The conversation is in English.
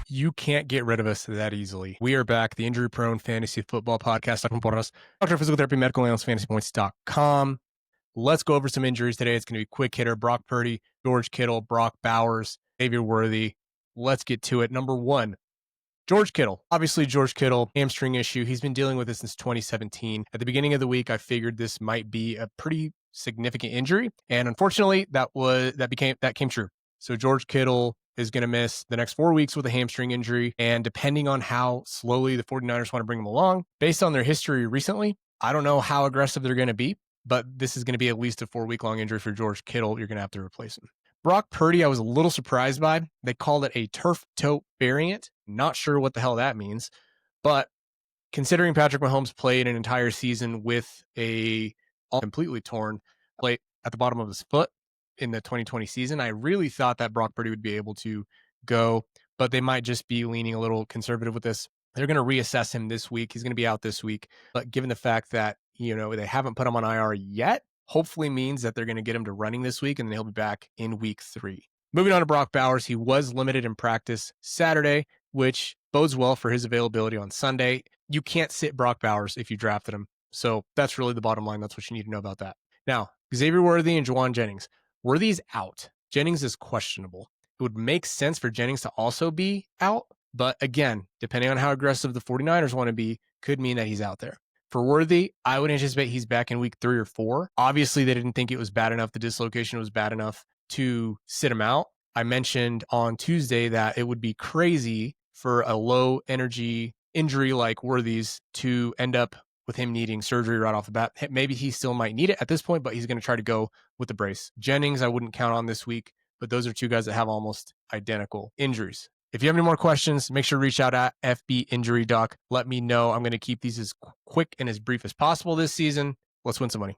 You can't get rid of us that easily. We are back, the Injury Prone Fantasy Football Podcast. Edwin Porras, Doctor of Physical Therapy, Medical Analyst, FantasyPoints.com. Let's go over some injuries today. It's going to be quick hitter. Brock Purdy, George Kittle, Brock Bowers, Xavier Worthy. Let's get to it. Number one, George Kittle. Obviously, George Kittle, hamstring issue. He's been dealing with this since 2017. At the beginning of the week, I figured this might be a pretty significant injury. And unfortunately, that came true. So George Kittle is going to miss the next 4 weeks with a hamstring injury. And depending on how slowly the 49ers want to bring him along, based on their history recently, I don't know how aggressive they're going to be, but this is going to be at least a 4-week-long injury for George Kittle. You're going to have to replace him. Brock Purdy, I was a little surprised by. They called it a turf toe variant. Not sure what the hell that means, but considering Patrick Mahomes played an entire season with a completely torn plate at the bottom of his foot in the 2020 season, I really thought that Brock Purdy would be able to go, but they might just be leaning a little conservative with this. They're going to reassess him this week. He's going to be out this week, but given the fact that, they haven't put him on IR yet, hopefully means that they're going to get him to running this week, and then he'll be back in week 3. Moving on to Brock Bowers, he was limited in practice Saturday, which bodes well for his availability on Sunday. You can't sit Brock Bowers if you drafted him. So that's really the bottom line. That's what you need to know about that. Now, Xavier Worthy and Jauan Jennings. Worthy's out. Jennings is questionable. It would make sense for Jennings to also be out, but again, depending on how aggressive the 49ers want to be, could mean that he's out there. For Worthy, I would anticipate he's back in week 3 or 4. Obviously, they didn't think it was bad enough. The dislocation was bad enough to sit him out. I mentioned on Tuesday that it would be crazy for a low energy injury like Worthy's to end up with him needing surgery right off the bat. Maybe he still might need it at this point, but he's going to try to go with the brace. Jennings, I wouldn't count on this week, but those are two guys that have almost identical injuries. If you have any more questions, make sure to reach out at FB Injury Doc. Let me know. I'm going to keep these as quick and as brief as possible this season. Let's win some money.